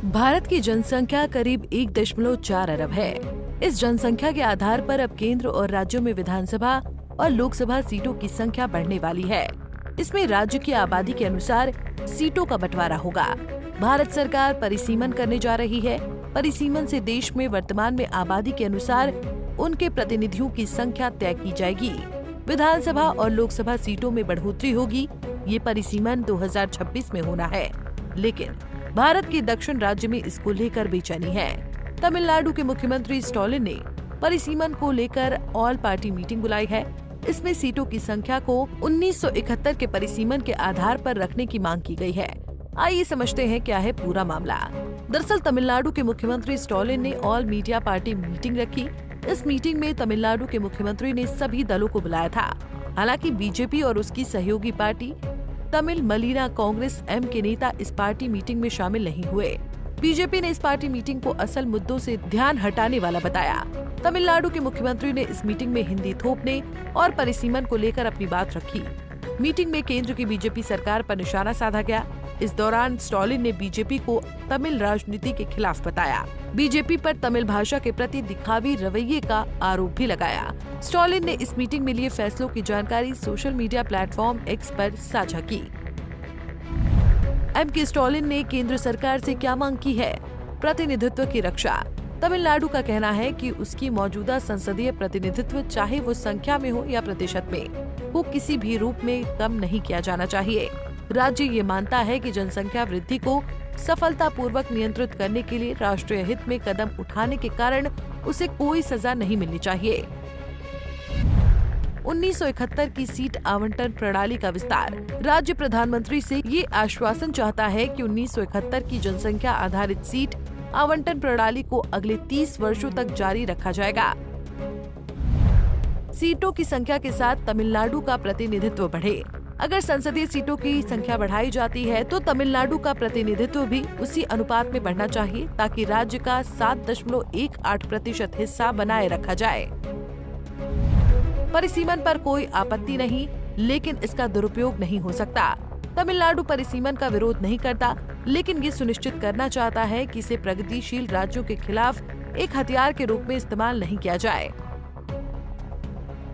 भारत की जनसंख्या करीब 1.4 अरब है। इस जनसंख्या के आधार पर अब केंद्र और राज्यों में विधानसभा और लोकसभा सीटों की संख्या बढ़ने वाली है। इसमें राज्य की आबादी के अनुसार सीटों का बंटवारा होगा। भारत सरकार परिसीमन करने जा रही है। परिसीमन से देश में वर्तमान में आबादी के अनुसार उनके प्रतिनिधियों की संख्या तय की जाएगी। विधानसभा और लोकसभा सीटों में बढ़ोतरी होगी। ये परिसीमन 2026 में होना है, लेकिन भारत के दक्षिण राज्य में इसको लेकर बेचैनी है। तमिलनाडु के मुख्यमंत्री स्टालिन ने परिसीमन को लेकर ऑल पार्टी मीटिंग बुलाई है। इसमें सीटों की संख्या को 1971 के परिसीमन के आधार पर रखने की मांग की गई है। आइए समझते हैं क्या है पूरा मामला। दरअसल तमिलनाडु के मुख्यमंत्री स्टालिन ने ऑल मीडिया पार्टी मीटिंग रखी। इस मीटिंग में तमिलनाडु के मुख्यमंत्री ने सभी दलों को बुलाया था। हालांकि बीजेपी और उसकी सहयोगी पार्टी तमिल मलीना कांग्रेस एम के नेता इस पार्टी मीटिंग में शामिल नहीं हुए। बीजेपी ने इस पार्टी मीटिंग को असल मुद्दों से ध्यान हटाने वाला बताया। तमिलनाडु के मुख्यमंत्री ने इस मीटिंग में हिंदी थोपने और परिसीमन को लेकर अपनी बात रखी। मीटिंग में केंद्र की बीजेपी सरकार पर निशाना साधा गया। इस दौरान स्टालिन ने बीजेपी को तमिल राजनीति के खिलाफ बताया। बीजेपी पर तमिल भाषा के प्रति दिखावी रवैये का आरोप भी लगाया। स्टालिन ने इस मीटिंग में लिए फैसलों की जानकारी सोशल मीडिया प्लेटफॉर्म एक्स पर साझा की। एम के स्टालिन ने केंद्र सरकार से क्या मांग की है? प्रतिनिधित्व की रक्षा। तमिलनाडु का कहना है कि उसकी मौजूदा संसदीय प्रतिनिधित्व, चाहे वो संख्या में हो या प्रतिशत में, को किसी भी रूप में कम नहीं किया जाना चाहिए। राज्य ये मानता है कि जनसंख्या वृद्धि को सफलतापूर्वक नियंत्रित करने के लिए राष्ट्रीय हित में कदम उठाने के कारण उसे कोई सजा नहीं मिलनी चाहिए। 1971 की सीट आवंटन प्रणाली का विस्तार। राज्य प्रधानमंत्री से ये आश्वासन चाहता है कि 1971 की जनसंख्या आधारित सीट आवंटन प्रणाली को अगले 30 वर्षों तक जारी रखा जाएगा। सीटों की संख्या के साथ तमिलनाडु का प्रतिनिधित्व बढ़े। अगर संसदीय सीटों की संख्या बढ़ाई जाती है तो तमिलनाडु का प्रतिनिधित्व भी उसी अनुपात में बढ़ना चाहिए, ताकि राज्य का 7.18% हिस्सा बनाए रखा जाए। परिसीमन पर कोई आपत्ति नहीं, लेकिन इसका दुरुपयोग नहीं हो सकता। तमिलनाडु परिसीमन का विरोध नहीं करता, लेकिन ये सुनिश्चित करना चाहता है कि इसे प्रगतिशील राज्यों के खिलाफ एक हथियार के रूप में इस्तेमाल नहीं किया जाए।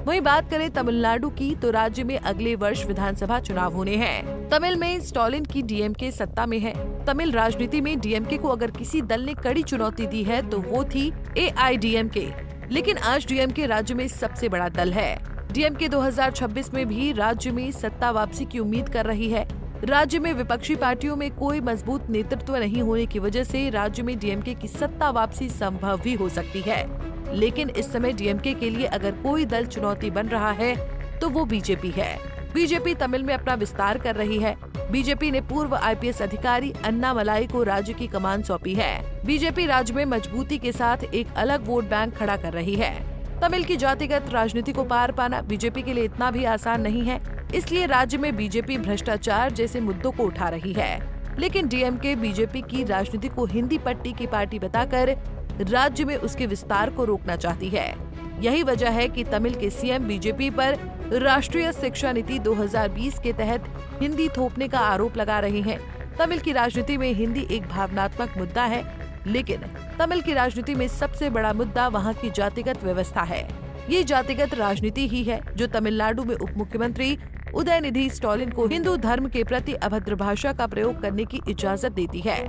वहीं बात करें तमिलनाडु की, तो राज्य में अगले वर्ष विधानसभा चुनाव होने हैं। तमिल में स्टालिन की डीएमके सत्ता में है। तमिल राजनीति में डीएमके को अगर किसी दल ने कड़ी चुनौती दी है तो वो थी एआईडीएमके, लेकिन आज डीएमके राज्य में सबसे बड़ा दल है। डीएमके 2026 में भी राज्य में सत्ता वापसी की उम्मीद कर रही है। राज्य में विपक्षी पार्टियों में कोई मजबूत नेतृत्व नहीं होने की वजह से राज्य में डीएमके की सत्ता वापसी संभव भी हो सकती है। लेकिन इस समय डीएमके के लिए अगर कोई दल चुनौती बन रहा है तो वो बीजेपी है। बीजेपी तमिल में अपना विस्तार कर रही है। बीजेपी ने पूर्व आईपीएस अधिकारी अन्नामलाई को राज्य की कमान सौंपी है। बीजेपी राज्य में मजबूती के साथ एक अलग वोट बैंक खड़ा कर रही है। तमिल की जातिगत राजनीति को पार पाना बीजेपी के लिए इतना भी आसान नहीं है, इसलिए राज्य में बीजेपी भ्रष्टाचार जैसे मुद्दों को उठा रही है। लेकिन डीएमके बीजेपी की राजनीति को हिंदी पट्टी की पार्टी बताकर राज्य में उसके विस्तार को रोकना चाहती है। यही वजह है कि तमिल के सीएम बीजेपी पर राष्ट्रीय शिक्षा नीति 2020 के तहत हिंदी थोपने का आरोप लगा रहे हैं। तमिल की राजनीति में हिंदी एक भावनात्मक मुद्दा है, लेकिन तमिल की राजनीति में सबसे बड़ा मुद्दा वहाँ की जातिगत व्यवस्था है। ये जातिगत राजनीति ही है जो तमिलनाडु में उप मुख्यमंत्री उदयनिधि स्टालिन को हिंदू धर्म के प्रति अभद्र भाषा का प्रयोग करने की इजाजत देती है।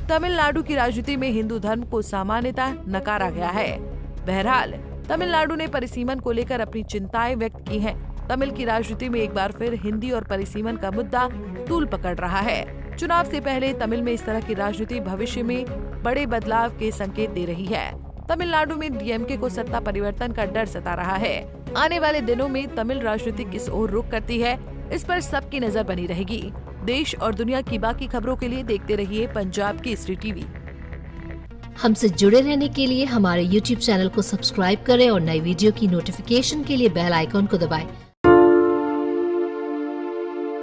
तमिलनाडु की राजनीति में हिंदू धर्म को सामान्यतः नकारा गया है। बहरहाल तमिलनाडु ने परिसीमन को लेकर अपनी चिंताएं व्यक्त की हैं। तमिल की राजनीति में एक बार फिर हिंदी और परिसीमन का मुद्दा तूल पकड़ रहा है। चुनाव से पहले तमिल में इस तरह की राजनीति भविष्य में बड़े बदलाव के संकेत दे रही है। तमिलनाडु में डीएमके को सत्ता परिवर्तन का डर सता रहा है। आने वाले दिनों में तमिल राजनीति किस ओर रुख करती है, इस पर सबकी नजर बनी रहेगी। देश और दुनिया की बाकी खबरों के लिए देखते रहिए पंजाब केसरी टीवी। हमसे जुड़े रहने के लिए हमारे YouTube चैनल को सब्सक्राइब करें और नई वीडियो की नोटिफिकेशन के लिए बेल आइकॉन को दबाएं।